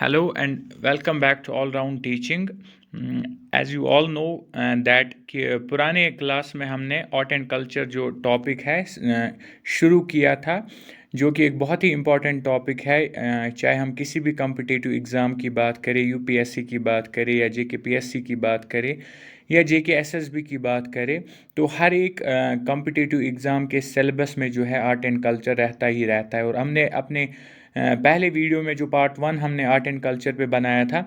Hello and welcome back to All Round Teaching. As you all know that कि पुराने class में हमने art and culture जो topic है शुरू किया था, जो कि एक बहुत ही इम्पॉर्टेंट टॉपिक है। चाहे हम किसी भी कॉम्पिटिटिव एग्ज़ाम की बात करें, यूपीएससी की बात करें या जेकेपीएससी की बात करें या जेकेएसएसबी की बात करें, तो हर एक कॉम्पिटिटिव एग्ज़ाम के सिलेबस में जो है आर्ट एंड कल्चर रहता ही रहता है। और हमने अपने पहले वीडियो में जो पार्ट 1 हमने आर्ट एंड कल्चर पे बनाया था,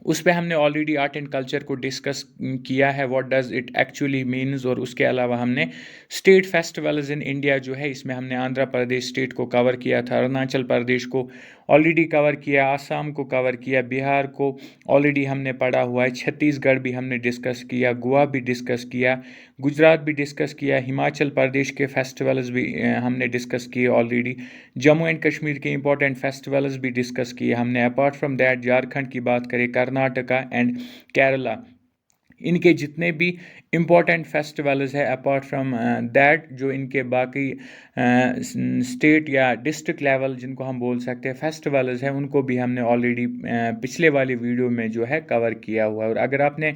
उस पे हमने ऑलरेडी आर्ट एंड कल्चर को डिस्कस किया है, what does it actually means. और उसके अलावा हमने स्टेट फेस्टिवल्स इन इंडिया जो है, इसमें हमने आंध्र प्रदेश स्टेट को कवर किया था, अरुणाचल प्रदेश को ऑलरेडी कवर किया, आसाम को कवर किया, बिहार को ऑलरेडी हमने पढ़ा हुआ है, छत्तीसगढ़ भी हमने डिस्कस किया, गोवा भी डिस्कस किया, गुजरात भी डिस्कस किया, हिमाचल प्रदेश के फेस्टिवल्स भी हमने डिस्कस किए ऑलरेडी, जम्मू एंड कश्मीर के इंपॉर्टेंट फेस्टिवल्स भी डिस्कस किए हमने। अपार्ट फ्रॉम दैट झारखंड की बात करें, कर्नाटका एंड केरला, इनके जितने भी इम्पोर्टेंट फेस्टिवल्स है, अपार्ट फ्रॉम दैट जो इनके बाकी स्टेट या डिस्ट्रिक्ट लेवल जिनको हम बोल सकते हैं फेस्टिवल्स हैं, उनको भी हमने ऑलरेडी पिछले वाली वीडियो में जो है कवर किया हुआ है। और अगर आपने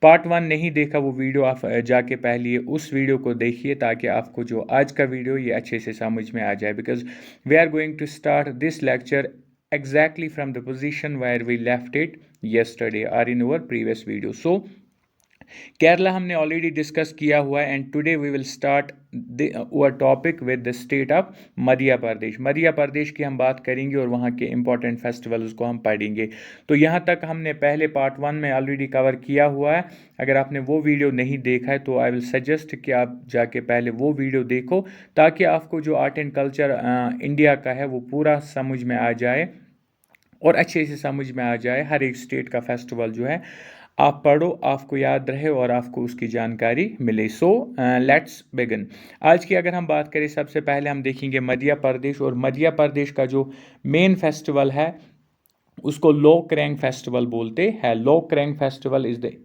पार्ट 1 नहीं देखा, वो वीडियो आप जाके पहले उस वीडियो को देखिए, ताकि आपको जो आज का वीडियो ये अच्छे से समझ में आ जाए, because we are going to start this lecture exactly from the position where we left it yesterday or in our previous video. So Kerala हमने ऑलरेडी डिस्कस किया हुआ है, and today we will start our topic with the state of Madhya Pradesh. Madhya Pradesh की हम बात करेंगे और वहाँ के इंपॉर्टेंट फेस्टिवल्स को हम पढ़ेंगे। तो यहाँ तक हमने पहले पार्ट 1 में ऑलरेडी कवर किया हुआ है। अगर आपने वो वीडियो नहीं देखा है तो आई विल सजेस्ट कि आप जाके पहले वो वीडियो देखो, ताकि आपको जो आर्ट एंड कल्चर इंडिया का है वो पूरा समझ में आ जाए और अच्छे से समझ में आ जाए। हर एक स्टेट का फेस्टिवल जो है आप पढ़ो, आपको याद रहे और आपको उसकी जानकारी मिले। So let's begin. आज की अगर हम बात करें, सबसे पहले हम देखेंगे मध्य प्रदेश। और मध्य प्रदेश का जो मेन फेस्टिवल है उसको लोकरंग फेस्टिवल बोलते हैं। Lokrang festival is the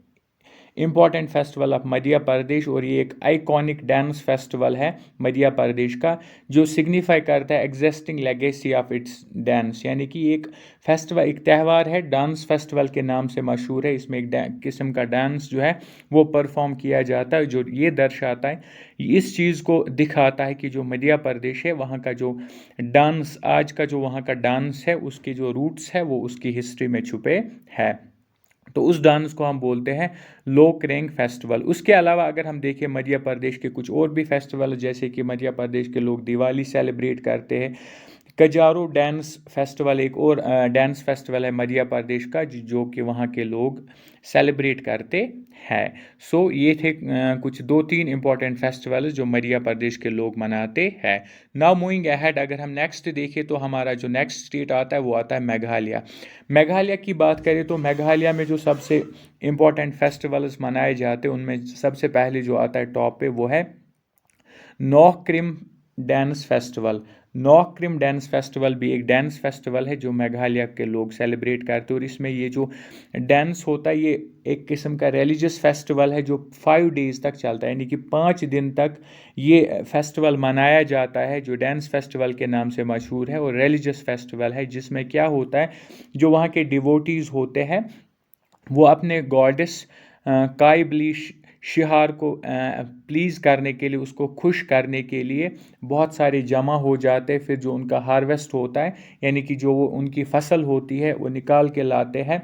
important festival of Madhya Pradesh, और ये एक आइकॉनिक डांस फेस्टिवल है मध्य प्रदेश का, जो सिग्निफाई करता है existing legacy of its dance. यानी कि एक फेस्टिवल, एक त्यौहार है, डांस फेस्टिवल के नाम से मशहूर है। इसमें एक किस्म का डांस जो है वो परफॉर्म किया जाता है, जो ये दर्शाता है, इस चीज़ को दिखाता है कि जो मध्य प्रदेश है वहाँ का जो डांस, आज का जो वहाँ का डांस है, उसके जो रूट्स है वो उसकी हिस्ट्री में छुपे है। तो उस डांस को हम बोलते हैं लोकरंग फेस्टिवल। उसके अलावा अगर हम देखें मध्य प्रदेश के कुछ और भी फेस्टिवल, जैसे कि मध्य प्रदेश के लोग दिवाली सेलिब्रेट करते हैं। कजारो डांस फेस्टिवल एक और डांस फेस्टिवल है मध्य प्रदेश का, जो कि वहाँ के लोग सेलिब्रेट करते हैं। सो ये थे कुछ 2-3 इंपॉर्टेंट फेस्टिवल्स जो मध्य प्रदेश के लोग मनाते हैं। नाउ मूविंग अहेड, अगर हम नेक्स्ट देखें तो हमारा जो नेक्स्ट स्टेट आता है वो आता है मेघालय। मेघालय की बात करें तो मेघालय में जो सबसे इम्पोर्टेंट फेस्टिवल्स मनाए जाते हैं, उनमें सबसे पहले जो आता है टॉप पे वो है नोक्रिम डांस फेस्टिवल। नोक्रिम डांस फेस्टिवल भी एक डांस फेस्टिवल है जो मेघालय के लोग सेलिब्रेट करते हैं। और इसमें ये जो डांस होता है, ये एक किस्म का रिलीजियस फेस्टिवल है जो 5 डेज़ तक चलता है, यानी कि 5 दिन तक ये फेस्टिवल मनाया जाता है, जो डांस फेस्टिवल के नाम से मशहूर है। और रिलीजियस फेस्टिवल है जिसमें क्या होता है, जो वहाँ के डिवोटीज़ होते हैं वो अपने गॉडेस काइबली शिहार को प्लीज़ करने के लिए, उसको खुश करने के लिए बहुत सारे जमा हो जाते हैं। फिर जो उनका हार्वेस्ट होता है, यानी कि जो वो उनकी फसल होती है, वो निकाल के लाते हैं,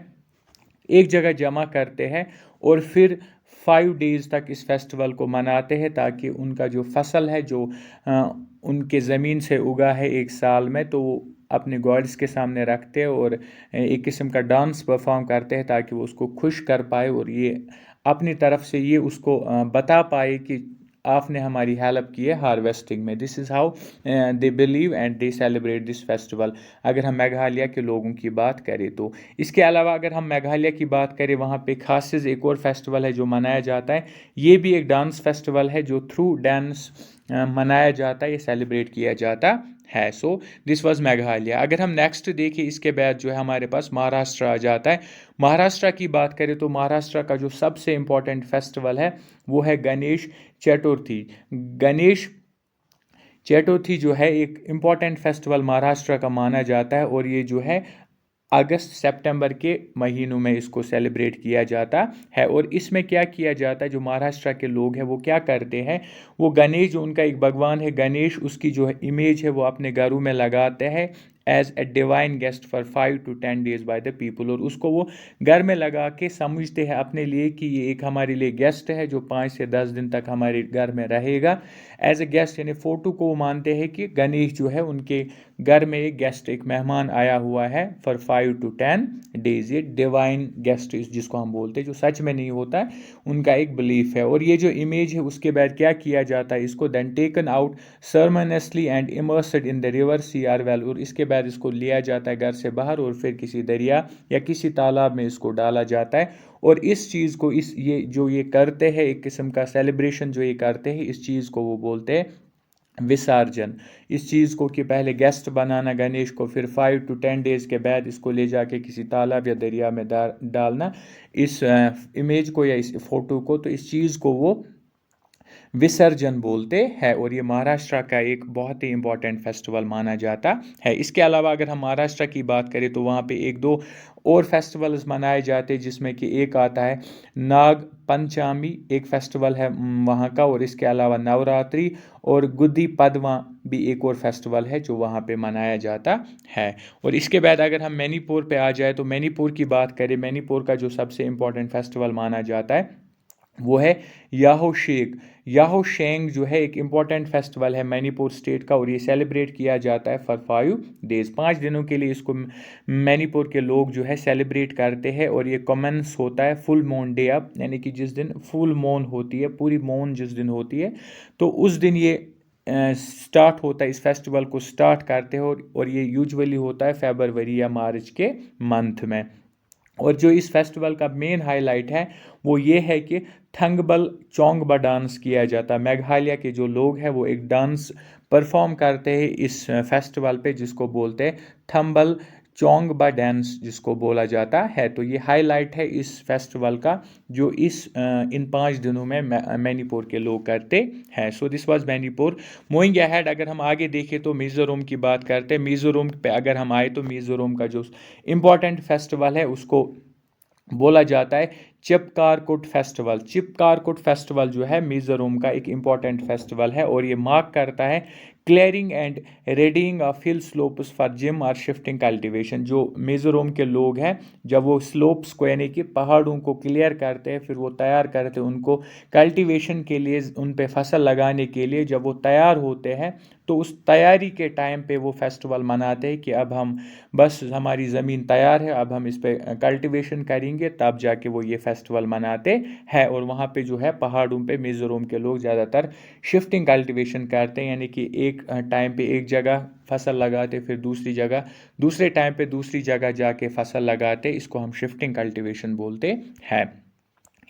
एक जगह जमा करते हैं और फिर 5 डेज़ तक इस फेस्टिवल को मनाते हैं, ताकि उनका जो फसल है, जो उनके ज़मीन से उगा है एक साल में, तो वो अपने गॉड्स के सामने रखते हैं और एक किस्म का डांस परफॉर्म करते हैं, ताकि वो उसको खुश कर पाए और ये अपनी तरफ से ये उसको बता पाए कि आपने हमारी हेल्प की है हार्वेस्टिंग में। This is how they believe and they celebrate this festival, अगर हम मेघालय के लोगों की बात करें तो। इसके अलावा अगर हम मेघालय की बात करें, वहाँ पे खासिस एक और फेस्टिवल है जो मनाया जाता है। ये भी एक डांस फेस्टिवल है जो थ्रू डांस मनाया जाता है, ये सेलिब्रेट किया जाता है। So this was Meghalaya. अगर हम नेक्स्ट देखें, इसके बाद जो है हमारे पास महाराष्ट्र आ जाता है। महाराष्ट्र की बात करें तो महाराष्ट्र का जो सबसे इम्पोर्टेंट फेस्टिवल है वो है गणेश चतुर्थी। गणेश चतुर्थी जो है एक इम्पॉर्टेंट फेस्टिवल महाराष्ट्र का माना जाता है, और ये जो है अगस्त सितंबर के महीनों में इसको सेलिब्रेट किया जाता है। और इसमें क्या किया जाता है, जो महाराष्ट्र के लोग हैं वो क्या करते हैं, वो गणेश, जो उनका एक भगवान है गणेश, उसकी जो है इमेज है वो अपने घरों में लगाते हैं as a divine guest for 5 to 10 days by the people. और उसको वो घर में लगा के समझते हैं अपने लिए कि ये एक हमारे लिए गेस्ट है जो 5 से 10 दिन तक हमारे घर में रहेगा एज ए गेस्ट, यानी फोटो को वो मानते हैं कि गणेश जो है उनके घर में एक गेस्ट, एक मेहमान आया हुआ है फॉर 5 to 10 days। ये डिवाइन गेस्ट जिसको हम बोलते हैं, जो सच में नहीं होता है, उनका एक बिलीफ है। और ये जो इमेज है उसके बाद क्या किया जाता है, इसको then taken out ceremonially and immersed in the river sea or well. और इसके बाद इसको लिया जाता है घर से बाहर और फिर किसी दरिया या किसी तालाब में इसको डाला जाता है। और इस चीज़ को, इस ये करते हैं, एक किस्म का सेलिब्रेशन जो ये करते हैं, इस चीज़ को वो बोलते हैं विसर्जन। इस चीज़ को कि पहले गेस्ट बनाना गणेश को, फिर 5 to 10 days के बाद इसको ले जाके किसी तालाब या दरिया में डालना इस इमेज को या इस फोटो को, तो इस चीज़ को वो विसर्जन बोलते हैं। और ये महाराष्ट्र का एक बहुत ही इम्पोर्टेंट फेस्टिवल माना जाता है। इसके अलावा अगर हम महाराष्ट्र की बात करें तो वहाँ पे एक दो और फेस्टिवल्स मनाए जाते हैं, जिसमें कि एक आता है नाग पंचमी, एक फेस्टिवल है वहाँ का। और इसके अलावा नवरात्रि और गुद्दी पदवा भी एक और फेस्टिवल है जो वहाँ पे मनाया जाता है। और इसके बाद अगर हम मणिपुर पे आ जाए तो मणिपुर की बात करें, मणिपुर का जो सबसे इम्पोर्टेंट फेस्टिवल माना जाता है वो है याहो शेक। याहो शेंग जो है एक इम्पॉर्टेंट फेस्टिवल है मणिपुर स्टेट का, और ये सेलिब्रेट किया जाता है फॉर 5 days, 5 दिनों के लिए इसको मणिपुर के लोग जो है सेलिब्रेट करते हैं। और ये कमेंस होता है फुल मून डे अप, यानी कि जिस दिन फुल मून होती है, पूरी मून जिस दिन होती है, तो उस दिन ये स्टार्ट होता है, इस फेस्टिवल को स्टार्ट करते हैं। और ये यूजुअली होता है फरवरी या मार्च के मंथ में। और जो इस फेस्टिवल का मेन हाईलाइट है वो ये है कि थंगबल चोंगबा डांस किया जाता है। मेघालय के जो लोग हैं वो एक डांस परफॉर्म करते हैं इस फेस्टिवल पे, जिसको बोलते हैं थंबल चोंगबा डांस जिसको बोला जाता है। तो ये हाईलाइट है इस फेस्टिवल का, जो इन 5 दिनों में मणिपुर के लोग करते हैं। So this was Manipur. Moving ahead, अगर हम आगे देखें तो मिज़ोरम की बात करते हैं। मिज़ोरम पे अगर हम आए तो मिज़ोरम का जो इम्पोर्टेंट फेस्टिवल है उसको बोला जाता है चिपकारकुट फेस्टिवल। चिपकारकुट फेस्टिवल जो है मिज़ोरम का एक इम्पॉर्टेंट फेस्टिवल है, और ये मार्क करता है clearing and raiding of hill slopes for jhum और शिफ्टिंग कल्टीवेशन। जो मिज़ोरम के लोग हैं, जब वो स्लोप्स को यानी कि पहाड़ों को क्लियर करते हैं, फिर वो तैयार करते हैं उनको कल्टीवेशन के लिए, उन पे फसल लगाने के लिए, जब वो तैयार होते हैं तो उस तैयारी के टाइम पे वो फेस्टिवल मनाते हैं कि अब हम बस हमारी ज़मीन तैयार है, अब हम इस पे कल्टीवेशन करेंगे, तब जाके वो ये फेस्टिवल मनाते हैं। और वहाँ पे जो है पहाड़ों पे मिज़ोरम के लोग ज़्यादातर शिफ्टिंग कल्टीवेशन करते हैं, यानी कि एक टाइम पे एक जगह फसल लगाते, फिर दूसरी जगह, दूसरे टाइम पे दूसरी जगह जाके फसल लगाते। इसको हम शिफ्टिंग कल्टीवेशन बोलते हैं।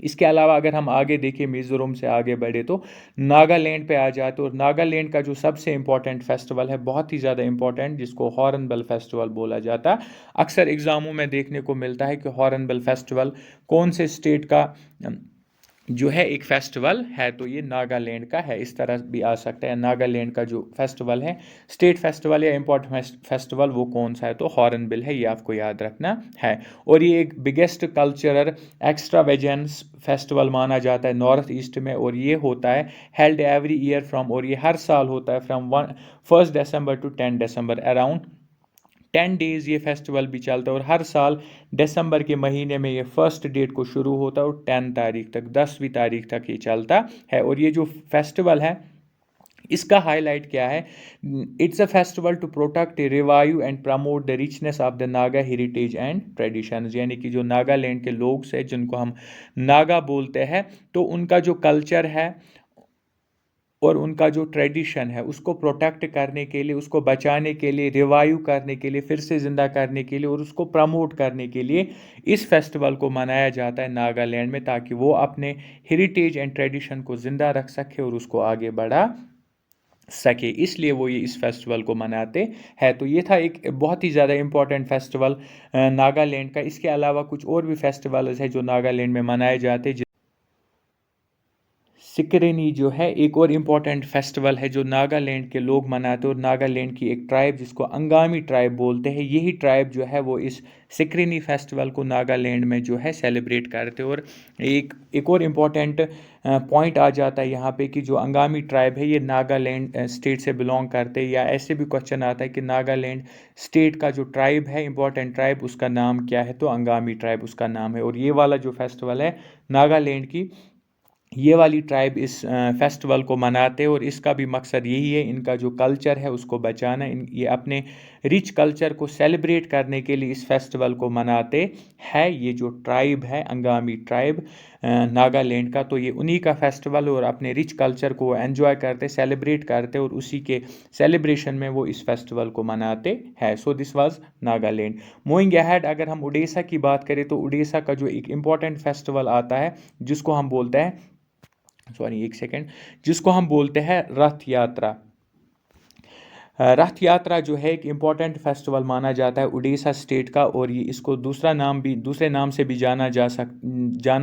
इसके अलावा अगर हम आगे देखें, मिज़ोरम से आगे बढ़े तो नागालैंड पे आ जाते, और नागालैंड का जो सबसे इम्पोर्टेंट फेस्टिवल है, बहुत ही ज़्यादा इम्पोर्टेंट, जिसको हॉर्नबिल फेस्टिवल बोला जाता। अक्सर एग्ज़ामों में देखने को मिलता है कि हॉर्नबिल फेस्टिवल कौन से स्टेट का जो है एक फेस्टिवल है, तो ये नागालैंड का है। इस तरह भी आ सकता है, नागालैंड का जो फेस्टिवल है, स्टेट फेस्टिवल या इम्पोर्टेंट फेस्टिवल, वो कौन सा है, तो हॉर्नबिल है, ये आपको याद रखना है। और ये एक बिगेस्ट कल्चरल एक्स्ट्रावेजेंस फेस्टिवल माना जाता है नॉर्थ ईस्ट में, और ये होता है हेल्ड एवरी ईयर फ्रॉम, और ये हर साल होता है from 1 December to 10 December, around 10 days ये फेस्टिवल भी चलता है। और हर साल दिसंबर के महीने में ये फर्स्ट डेट को शुरू होता है और 10 तारीख तक, 10वीं तारीख तक ये चलता है। और ये जो फेस्टिवल है इसका हाईलाइट क्या है, it's a festival to protect, revive and promote the richness of the Naga heritage and traditions. यानी कि जो नागालैंड के लोग हैं जिनको हम नागा बोलते हैं, तो उनका जो कल्चर है और उनका जो ट्रेडिशन है उसको प्रोटेक्ट करने के लिए, उसको बचाने के लिए, रिवाइव करने के लिए, फिर से ज़िंदा करने के लिए, और उसको प्रमोट करने के लिए इस फेस्टिवल को मनाया जाता है नागालैंड में, ताकि वो अपने हेरिटेज एंड ट्रेडिशन को ज़िंदा रख सके और उसको आगे बढ़ा सके। इसलिए वो ये इस फेस्टिवल को मनाते हैं। तो ये था एक बहुत ही ज़्यादा इम्पोर्टेंट फेस्टिवल नागालैंड का। इसके अलावा कुछ और भी फेस्टिवल्स हैं जो नागालैंड में मनाए जाते हैं। सिकरेनी जो है एक और इम्पॉर्टेंट फेस्टिवल है जो नागालैंड के लोग मनाते हैं, और नागालैंड की एक ट्राइब जिसको अंगामी ट्राइब बोलते हैं, यही ट्राइब जो है वो इस सिकरेनी फेस्टिवल को नागालैंड में जो है सेलिब्रेट करते हैं। और एक और इम्पॉर्टेंट पॉइंट आ जाता है यहाँ पे कि जो अंगामी ट्राइब है ये नागालैंड स्टेट से बिलोंग करते हैं, या ऐसे भी क्वेश्चन आता है कि नागालैंड स्टेट का जो ट्राइब है, इम्पॉर्टेंट ट्राइब, उसका नाम क्या है, तो अंगामी ट्राइब उसका नाम है। और ये वाला जो फेस्टिवल है नागालैंड की, ये वाली ट्राइब इस फेस्टिवल को मनाते हैं, और इसका भी मकसद यही है, इनका जो कल्चर है उसको बचाना। ये अपने रिच कल्चर को सेलिब्रेट करने के लिए इस फेस्टिवल को मनाते हैं। ये जो ट्राइब है अंगामी ट्राइब नागालैंड का, तो ये उन्हीं का फेस्टिवल, और अपने रिच कल्चर को एंजॉय करते, सेलिब्रेट करते, और उसी के सेलिब्रेशन में वो इस फेस्टिवल को मनाते हैं। So this was Nagaland. Moving ahead, अगर हम उड़ीसा की बात करें तो उड़ीसा का जो एक इम्पॉर्टेंट फेस्टिवल आता है जिसको हम बोलते हैं, सॉरी एक सेकेंड, जिसको हम बोलते हैं रथ यात्रा। रथ यात्रा जो है एक इम्पॉर्टेंट फेस्टिवल माना जाता है उड़ीसा स्टेट का, और ये इसको दूसरे नाम से भी जाना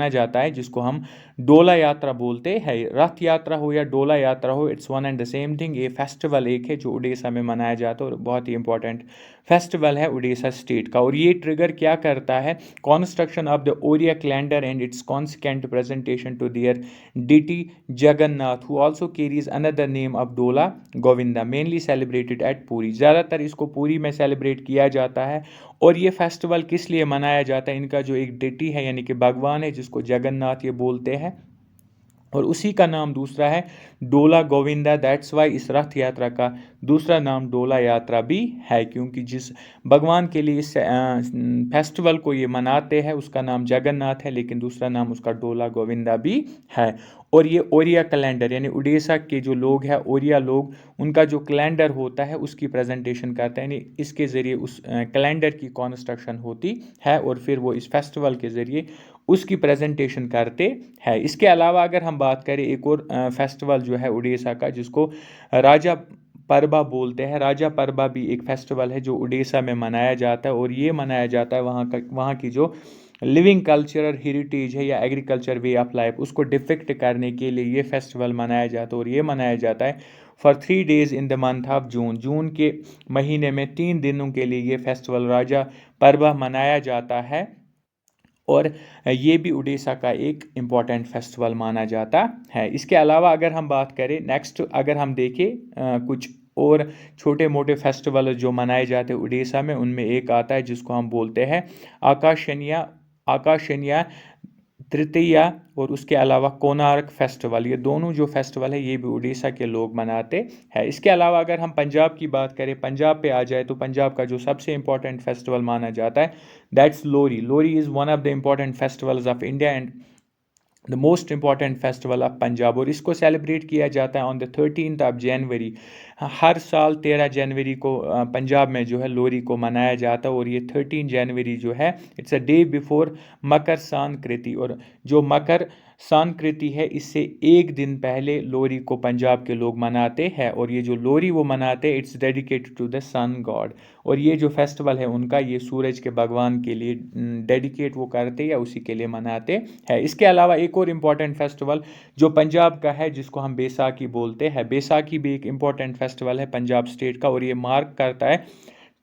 जाता है, जिसको हम डोला यात्रा बोलते हैं। रथ यात्रा हो या डोला यात्रा हो, it's one and the same thing. ये फेस्टिवल एक है जो उड़ीसा में मनाया जाता है, और बहुत ही इंपॉर्टेंट फेस्टिवल है उड़ीसा स्टेट का। और ये ट्रिगर क्या करता है, construction of the Oriya calendar and its consequent presentation to their deity Jagannath, who also carries another name of Dola Govinda, mainly celebrated at Puri. ज़्यादातर इसको पुरी में सेलिब्रेट किया जाता है। और ये फेस्टिवल किस लिए मनाया जाता है, इनका जो एक डिटी है यानी कि भगवान है जिसको जगन्नाथ ये बोलते हैं, और उसी का नाम दूसरा है डोला गोविंदा। दैट्स वाई इस रथ यात्रा का दूसरा नाम डोला यात्रा भी है, क्योंकि जिस भगवान के लिए इस फेस्टिवल को ये मनाते हैं उसका नाम जगन्नाथ है, लेकिन दूसरा नाम उसका डोला गोविंदा भी है। और ये ओरिया कैलेंडर यानी उड़ीसा के जो लोग हैं ओरिया लोग, उनका जो कैलेंडर होता है उसकी प्रेजेंटेशन करते हैं, यानी इसके ज़रिए उस कैलेंडर की कॉन्स्ट्रक्शन होती है, और फिर वो इस फेस्टिवल के ज़रिए उसकी प्रेजेंटेशन करते हैं। इसके अलावा अगर हम बात करें एक और फेस्टिवल जो है उड़ीसा का जिसको राजा परबा बोलते हैं, राजा परबा भी एक फेस्टिवल है जो उड़ीसा में मनाया जाता है, और ये मनाया जाता है वहाँ की जो लिविंग कल्चरल हेरिटेज है या एग्रीकल्चर वे ऑफ लाइफ उसको डिफिक्ट करने के लिए ये फेस्टिवल मनाया जाता है। और ये मनाया जाता है for 3 days in the month of June, जून के महीने में 3 दिनों के लिए ये फेस्टिवल राजा परबा मनाया जाता है, और ये भी उड़ीसा का एक इम्पॉर्टेंट फेस्टिवल माना जाता है। इसके अलावा अगर हम बात करें नेक्स्ट, अगर हम देखें कुछ और छोटे मोटे फेस्टिवल जो मनाए जाते हैं उड़ीसा में, उनमें एक आता है जिसको हम बोलते हैं आकाशनिया तृतीया, और उसके अलावा कोणार्क फेस्टिवल। ये दोनों जो फेस्टिवल है ये भी उड़ीसा के लोग मनाते हैं। इसके अलावा अगर हम पंजाब की बात करें, पंजाब पे आ जाए तो पंजाब का जो सबसे इम्पोर्टेंट फेस्टिवल माना जाता है that's Lohri. Lohri is one of the important festivals of India and the most important festival of Punjab, और इसको सेलिब्रेट किया जाता है on the 13th of January. हर साल 13 जनवरी को पंजाब में जो है लोहरी को मनाया जाता है, और ये 13 जनवरी जो है it's a day before Makar Sankranti, और जो मकर संक्रांति है इससे एक दिन पहले लोहरी को पंजाब के लोग मनाते हैं। और ये जो लोहरी वो मनाते हैं it's dedicated to the sun god, और ये जो फेस्टिवल है उनका ये सूरज के भगवान के लिए डेडिकेट वो करते या उसी के लिए मनाते हैं। इसके अलावा एक और इम्पॉर्टेंट फेस्टिवल जो पंजाब का है जिसको हम बैसाखी बोलते हैं, बैसाखी भी एक इम्पॉर्टेंट फेस्टिवल है पंजाब स्टेट का, और ये मार्क करता है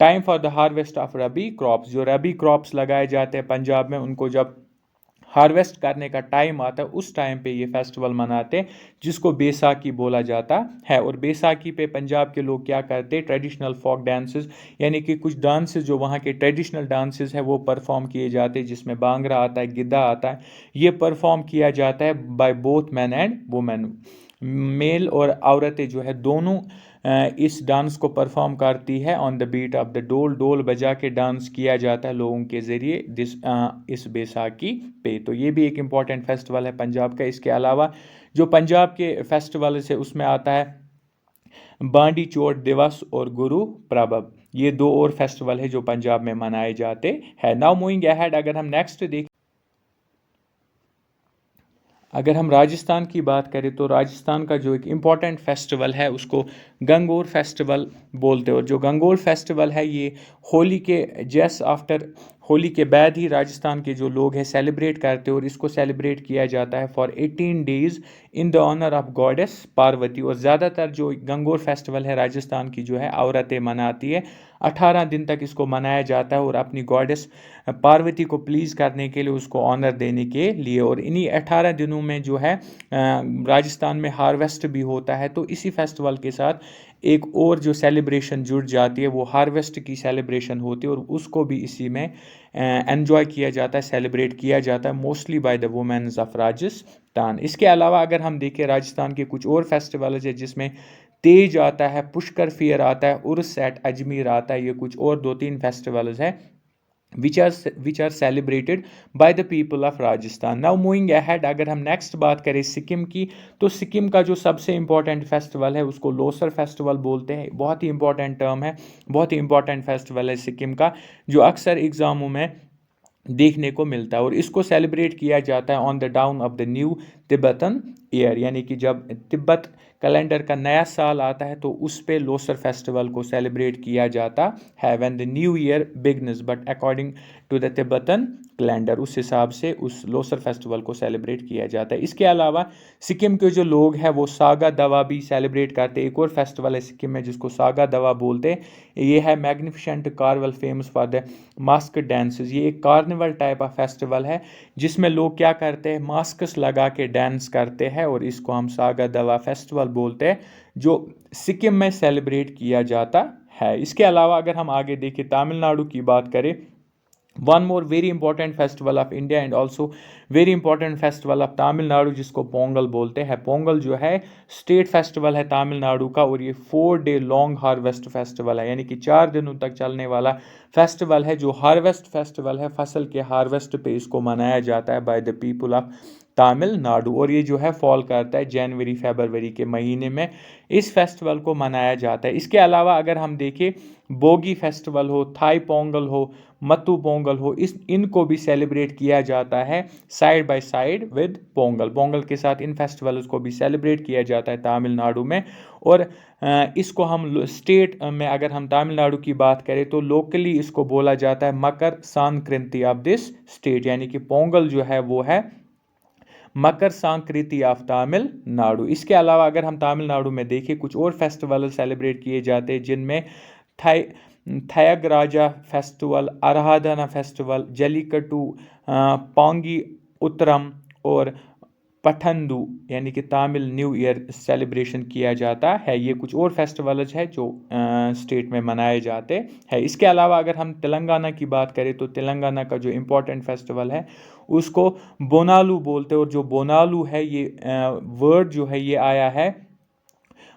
time for the harvest of rabi crops. जो रबी क्रॉप्स लगाए जाते हैं पंजाब में, उनको जब हार्वेस्ट करने का टाइम आता है उस टाइम पे ये फेस्टिवल मनाते हैं जिसको बैसाखी बोला जाता है। और बैसाखी पे पंजाब के लोग क्या करते हैं, ट्रेडिशनल फोक डांसेस यानी कि कुछ डांसेस जो वहाँ के ट्रेडिशनल डांसेस है वो परफॉर्म किए जाते हैं, जिसमें बांगड़ा आता है, गिद्धा आता है। ये परफॉर्म किया जाता है by both man and women, male और औरतें जो है दोनों इस डांस को परफॉर्म करती है on the beat of the dhol. Dhol बजा के डांस किया जाता है लोगों के ज़रिए इस बैसाखी पे। तो ये भी एक इम्पॉर्टेंट फेस्टिवल है पंजाब का। इसके अलावा जो पंजाब के फेस्टिवल से उसमें आता है बांडी चोट दिवस और गुरु प्रभव, ये दो और फेस्टिवल है जो पंजाब में मनाए जाते हैं। नाउ मूविंग अहेड, अगर हम नेक्स्ट देखें, अगर हम राजस्थान की बात करें तो राजस्थान का जो एक इम्पॉर्टेंट फेस्टिवल है उसको गंगोर फेस्टिवल बोलते हैं। और जो गंगोर फेस्टिवल है ये होली के जस्ट आफ्टर होली के बाद ही राजस्थान के जो लोग हैं सेलिब्रेट करते हैं, और इसको सेलिब्रेट किया जाता है for 18 days in the honour of goddess Parvati. और ज़्यादातर जो गंगोर फेस्टिवल है राजस्थान की जो है औरतें मनाती है, 18 दिन तक इसको मनाया जाता है, और अपनी गॉडेस पार्वती को प्लीज़ करने के लिए, उसको ऑनर देने के लिए। और इन्हीं 18 दिनों में जो है राजस्थान में हार्वेस्ट भी होता है, तो इसी फेस्टिवल के साथ एक और जो सेलिब्रेशन जुड़ जाती है वो हार्वेस्ट की सेलिब्रेशन होती है, और उसको भी इसी में एंजॉय किया जाता है, सेलिब्रेट किया जाता है mostly by the womens of Rajasthan. इसके अलावा अगर हम देखें राजस्थान के कुछ और फेस्टिवल्स है जिसमें तेज आता है, पुष्कर फेयर आता है, उर्स एट अजमेर आता है, ये कुछ और 2-3 फेस्टिवल्स है which are celebrated by the people of Rajasthan. Now moving ahead, अगर हम नेक्स्ट बात करें सिक्किम की, तो सिक्किम का जो सबसे इम्पोर्टेंट फेस्टिवल है उसको लोसर फेस्टिवल बोलते हैं। बहुत ही इंपॉर्टेंट टर्म है, बहुत ही इंपॉर्टेंट फेस्टिवल है सिक्किम का, जो अक्सर एग्जामों में देखने को मिलता है। और इसको सेलिब्रेट किया जाता है on the down of the new Tibetan year, यानी कि जब तिब्बत कैलेंडर का नया साल आता है तो उस पे लोसर फेस्टिवल को सेलिब्रेट किया जाता है, when the new year begins, but according to the Tibetan calendar, उस हिसाब से उस लोसर फेस्टिवल को सेलिब्रेट किया जाता है। इसके अलावा सिक्किम के जो लोग हैं वो सागा दवा भी सेलिब्रेट करते हैं। एक और फेस्टिवल है सिक्किम में जिसको सागा दवा बोलते हैं, ये है magnificent carnival famous for the mask dances. ये एक कार्निवल टाइप ऑफ फेस्टिवल है जिसमें लोग क्या करते हैं, मास्कस लगा के डांस करते हैं, और इसको हम सागा दवा फेस्टिवल बोलते हैं, जो सिक्किम में सेलिब्रेट किया जाता है। इसके अलावा अगर हम आगे देखें तमिलनाडु की बात करें, one more very important festival of India and also very important festival of Tamil Nadu जिसको पोंगल बोलते हैं। पोंगल जो है स्टेट फेस्टिवल है तमिलनाडु का, और ये 4 डे लॉन्ग हार्वेस्ट फेस्टिवल है, यानी कि 4 दिनों तक चलने वाला फेस्टिवल है, जो हार्वेस्ट फेस्टिवल है, फसल के हार्वेस्ट पे इसको मनाया जाता है bye the people of Tamil Nadu. और ये जो है फॉल करता है जनवरी फरवरी के महीने में इस फेस्टिवल को मनाया जाता है। इसके अलावा अगर हम देखें बोगी फेस्टिवल हो, थाई पोंगल हो, मत्तू पोंगल हो, इनको भी सेलिब्रेट किया जाता है side by side with Pongal. Pongal के साथ इन फेस्टिवल्स को भी सेलिब्रेट किया जाता है तमिलनाडु में। और इसको हम स्टेट में अगर हम तमिलनाडु की बात करें तो लोकली इसको बोला जाता है Makar Sankranti of this state, यानी कि पोंगल जो है वो है मकर संक्रांति ऑफ तमिलनाडु। इसके अलावा अगर हम तमिलनाडु में देखें कुछ और फेस्टिवल सेलिब्रेट किए जाते हैं जिनमें थयगराजा फेस्टिवल, आराधना फेस्टिवल, जलीकट्टू, पांगी उत्तरम और पठंदू, यानी कि तमिल न्यू ईयर सेलिब्रेशन किया जाता है। ये कुछ और फेस्टिवल्स है जो स्टेट में मनाए जाते हैं। इसके अलावा अगर हम तेलंगाना की बात करें तो तेलंगाना का जो इम्पोर्टेंट फेस्टिवल है उसको बोनालू बोलते हैं, और जो बोनालू है ये वर्ड जो है ये आया है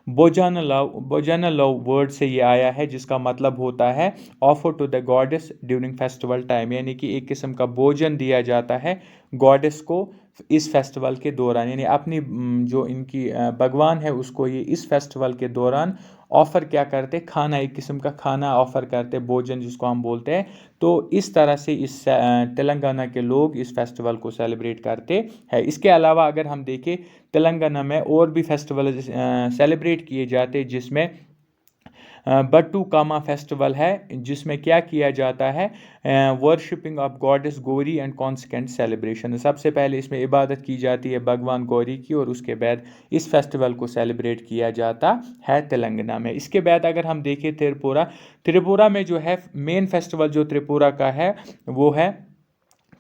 बोजानलव वर्ड से ये आया है, जिसका मतलब होता है offer to the goddess during festival time, यानी कि एक किस्म का भोजन दिया जाता है गॉडेस को इस फेस्टिवल के दौरान, यानी अपनी जो इनकी भगवान है उसको ये इस फेस्टिवल के दौरान ऑफ़र क्या करते, खाना, एक किस्म का खाना ऑफ़र करते, भोजन जिसको हम बोलते हैं। तो इस तरह से इस तेलंगाना के लोग इस फेस्टिवल को सेलिब्रेट करते हैं। इसके अलावा अगर हम देखें तेलंगाना में और भी फेस्टिवल सेलिब्रेट किए जाते हैं, जिसमें बट्टू कामा फेस्टिवल है, जिसमें क्या किया जाता है, worshipping of goddess Gauri and consequent celebration. सबसे पहले इसमें इबादत की जाती है भगवान गौरी की, और उसके बाद इस फेस्टिवल को सेलिब्रेट किया जाता है तेलंगाना में। इसके बाद अगर हम देखें त्रिपुरा में जो है मेन फेस्टिवल जो त्रिपुरा का है वो है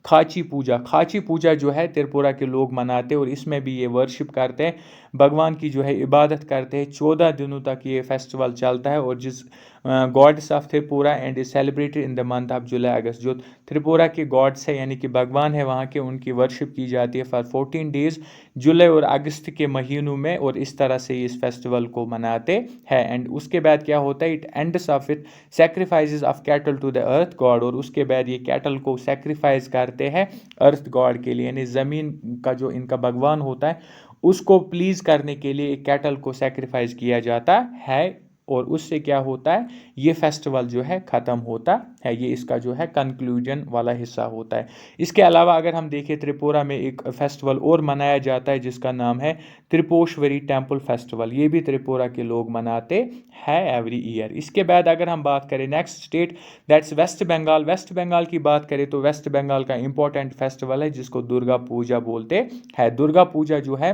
खाची पूजा। खाची पूजा जो है त्रिपुरा के लोग मनाते हैं, और इसमें भी ये वर्शिप करते हैं, भगवान की जो है इबादत करते हैं। 14 दिनों तक ये फेस्टिवल चलता है, और जिस gods of Tripura and is celebrated in the month of July August, जो त्रिपुरा के गॉड्स है यानी कि भगवान है वहाँ के, उनकी वर्शिप की जाती है फॉर 14 डेज जुलाई और अगस्त के महीनों में, और इस तरह से इस फेस्टिवल को मनाते हैं। एंड उसके बाद क्या होता है, it ends off with sacrifices of cattle to the earth god, और उसके बाद ये कैटल को सेक्रीफाइस करते हैं अर्थ गॉड के लिए, यानी ज़मीन का जो इनका भगवान होता है उसको प्लीज़ करने के लिए एक कैटल को सेक्रीफाइस किया जाता है। और उससे क्या होता है, ये फेस्टिवल जो है ख़त्म होता है। ये इसका जो है कंक्लूजन वाला हिस्सा होता है। इसके अलावा अगर हम देखें, त्रिपुरा में एक फेस्टिवल और मनाया जाता है जिसका नाम है त्रिपोश्वरी टेम्पल फेस्टिवल। ये भी त्रिपुरा के लोग मनाते हैं एवरी ईयर। इसके बाद अगर हम बात करें next state, that's West Bengal. West Bengal की बात करें तो वेस्ट बंगाल का इंपॉर्टेंट फेस्टिवल है जिसको दुर्गा पूजा बोलते हैं। दुर्गा पूजा जो है,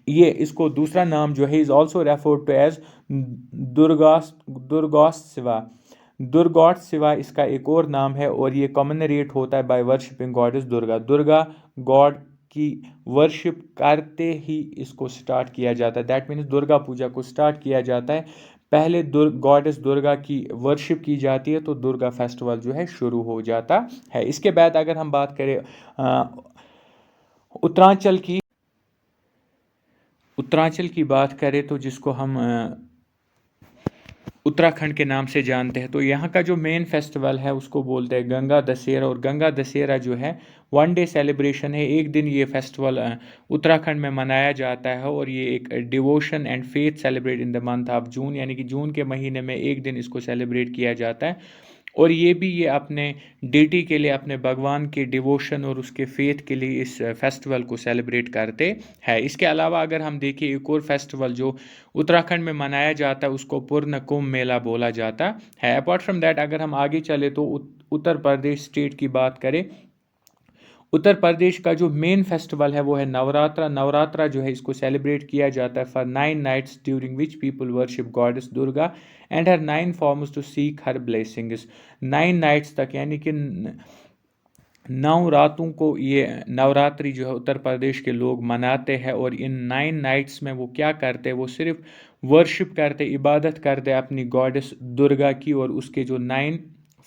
ये इसको दूसरा नाम जो है is also referred to as Durgotsava. Durgotsava इसका एक और नाम है, और ये कॉमेमोरेट होता है by worshipping goddess Durga. Durga god की वर्शिप करते ही इसको स्टार्ट किया जाता है। दैट मीन्स दुर्गा पूजा को स्टार्ट किया जाता है, पहले गॉडेस दुर्गा की वर्शिप की जाती है, तो दुर्गा फेस्टिवल जो है शुरू हो जाता है। इसके बाद अगर हम बात करें उत्तरांचल की बात करें तो जिसको हम उत्तराखंड के नाम से जानते हैं, तो यहाँ का जो मेन फेस्टिवल है उसको बोलते हैं गंगा दशहरा। और गंगा दशहरा जो है 1 डे सेलिब्रेशन है। एक दिन ये फेस्टिवल उत्तराखंड में मनाया जाता है, और ये एक devotion and faith celebrate in the month of जून, यानी कि जून के महीने में एक दिन इसको सेलिब्रेट किया जाता है। और ये भी ये अपने डेटी के लिए, अपने भगवान के डिवोशन और उसके फेथ के लिए इस फेस्टिवल को सेलिब्रेट करते हैं। इसके अलावा अगर हम देखें, एक और फेस्टिवल जो उत्तराखंड में मनाया जाता है उसको पूर्ण कुंभ मेला बोला जाता है। अपार्ट फ्रॉम दैट अगर हम आगे चले तो उत्तर प्रदेश स्टेट की बात करें, उत्तर प्रदेश का जो मेन फेस्टिवल है वो है नवरात्रा। नवरात्रा जो है इसको सेलिब्रेट किया जाता है for 9 nights during which people worship goddess Durga and her 9 forms to seek her blessings. 9 nights तक, यानी कि 9 रातों को ये नवरात्रि जो है उत्तर प्रदेश के लोग मनाते हैं। और इन 9 नाइट्स में वो क्या करते हैं, वो सिर्फ वर्शिप करते, इबादत करते अपनी गॉडेस दुर्गा की, और उसके जो 9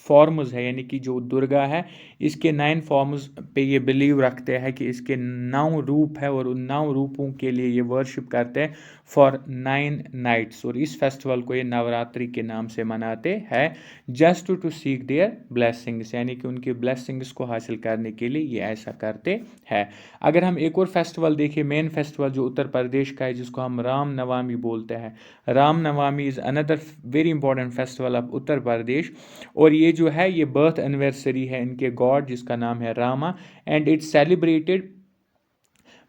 फॉर्म्स है, यानी कि जो दुर्गा है इसके 9 फॉर्म्स पे ये बिलीव रखते हैं कि इसके 9 रूप है, और उन 9 रूपों के लिए ये वर्शिप करते हैं फॉर 9 नाइट्स। और इस फेस्टिवल को ये नवरात्रि के नाम से मनाते हैं, just to seek their blessings, यानी कि उनकी ब्लेसिंग्स को हासिल करने के लिए ये ऐसा करते हैं। अगर हम एक और फेस्टिवल देखें, मेन फेस्टिवल जो उत्तर प्रदेश का है जिसको हम राम नवमी बोलते हैं। Ram Navami is another very important festival of Uttar Pradesh, और ये जो है ये बर्थ एनिवर्सरी है इनके गॉड जिसका नाम है Rama, and it's celebrated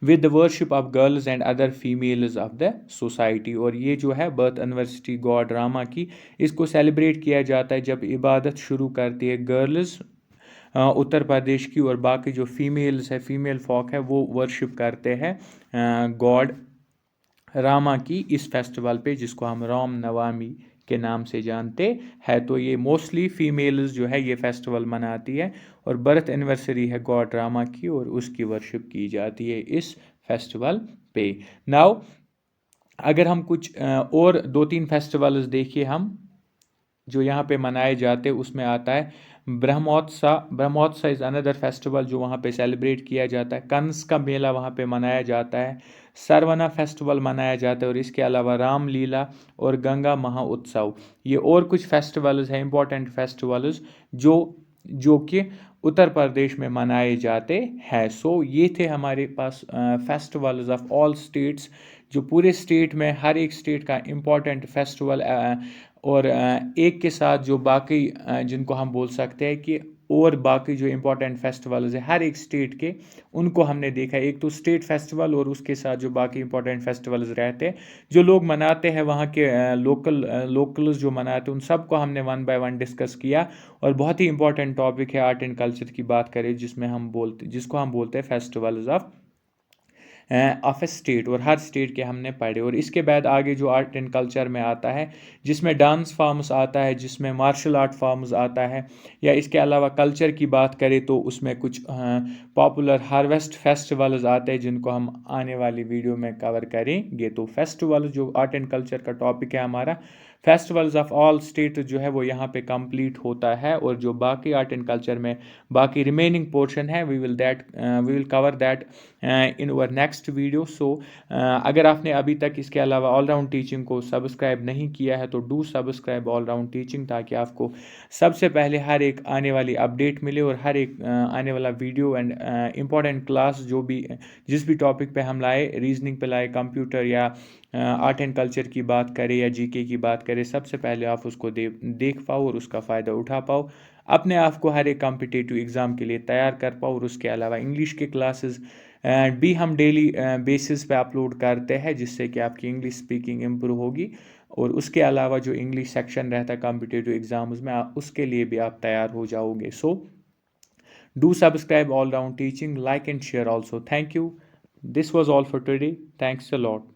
with the worship of girls and other females of the society. और ये जो है बर्थ एनिवर्सरी गॉड रामा की, इसको सेलिब्रेट किया जाता है जब इबादत शुरू करती है गर्ल्स उत्तर प्रदेश की, और बाकी जो फीमेल्स है, फीमेल फॉक है, वो वर्शिप करते हैं गॉड रामा की इस फेस्टिवल पे जिसको हम राम नवमी के नाम से जानते हैं। तो ये मोस्टली फीमेल्स जो है ये फेस्टिवल मनाती है, और बर्थ एनिवर्सरी है गॉड रामा की, और उसकी वर्शिप की जाती है इस फेस्टिवल पे। नाउ अगर हम कुछ और 2-3 फेस्टिवल्स देखिए हम जो यहाँ पे मनाए जाते हैं, उसमें आता है Brahmotsav. Brahmotsav is another festival जो वहाँ पे सेलिब्रेट किया जाता है। कंस का मेला वहाँ पे मनाया जाता है। सरवना फेस्टिवल मनाया जाता है, और इसके अलावा रामलीला और गंगा महा उत्सव, ये और कुछ फेस्टिवल्स हैं, इंपॉर्टेंट फेस्टिवल्स जो कि उत्तर प्रदेश में मनाए जाते हैं। सो ये थे हमारे पास फेस्टिवल्स ऑफ ऑल स्टेट्स, जो पूरे स्टेट में हर एक स्टेट का इम्पॉर्टेंट फेस्टिवल, और एक के साथ जो बाकी जिनको हम बोल सकते हैं कि और बाकी जो इम्पोर्टेंट फेस्टिवल्स है हर एक स्टेट के, उनको हमने देखा। एक तो स्टेट फेस्टिवल, और उसके साथ जो बाकी इम्पोर्टेंट फेस्टिवल्स रहते हैं जो लोग मनाते हैं, वहाँ के लोकल्स जो मनाते हैं, उन सबको हमने 1 बाय 1 डिस्कस किया। और बहुत ही इंपॉर्टेंट टॉपिक है आर्ट एंड कल्चर की बात करें, जिसको हम बोलते हैं फेस्टिवल्स ऑफ ए स्टेट, और हर स्टेट के हमने पढ़े। और इसके बाद आगे जो आर्ट एंड कल्चर में आता है, जिसमें डांस फॉर्म्स आता है, जिसमें मार्शल आर्ट फॉर्म्स आता है, या इसके अलावा कल्चर की बात करें तो उसमें कुछ पॉपुलर हार्वेस्ट फेस्टिवल्स आते हैं जिनको हम आने वाली वीडियो में कवर करेंगे। तो फेस्टिवल जो आर्ट एंड कल्चर का टॉपिक है हमारा, फेस्टिवल्स ऑफ ऑल स्टेट जो है वो यहाँ पे कंप्लीट होता है। और जो बाकी आर्ट एंड कल्चर में बाकी रिमेनिंग पोर्शन है, we will cover that in our next video. So अगर आपने अभी तक इसके अलावा ऑलराउंड टीचिंग को सब्सक्राइब नहीं किया है तो डू सब्सक्राइब ऑलराउंड टीचिंग, ताकि आपको सबसे पहले हर एक आने वाली अपडेट मिले, और हर एक आने वाला वीडियो एंड इम्पॉर्टेंट क्लास जिस भी टॉपिक पे हम लाए, रीजनिंग पे लाए, कंप्यूटर या आर्ट एंड कल्चर की बात करें या जीके की बात करें, सबसे पहले आप उसको देख पाओ और उसका फ़ायदा उठा पाओ, अपने आप को हर एक कॉम्पिटिटिव एग्ज़ाम के लिए तैयार कर पाओ। और उसके अलावा इंग्लिश के क्लासेस भी हम डेली बेसिस पे अपलोड करते हैं, जिससे कि आपकी इंग्लिश स्पीकिंग इम्प्रूव होगी। और उसके अलावा जो इंग्लिश सेक्शन रहता है कॉम्पिटिटिव एग्ज़ाम्स में, उसके लिए भी आप तैयार हो जाओगे। सो do subscribe all round teaching, like and share also. Thank you. This was all for today. Thanks a lot.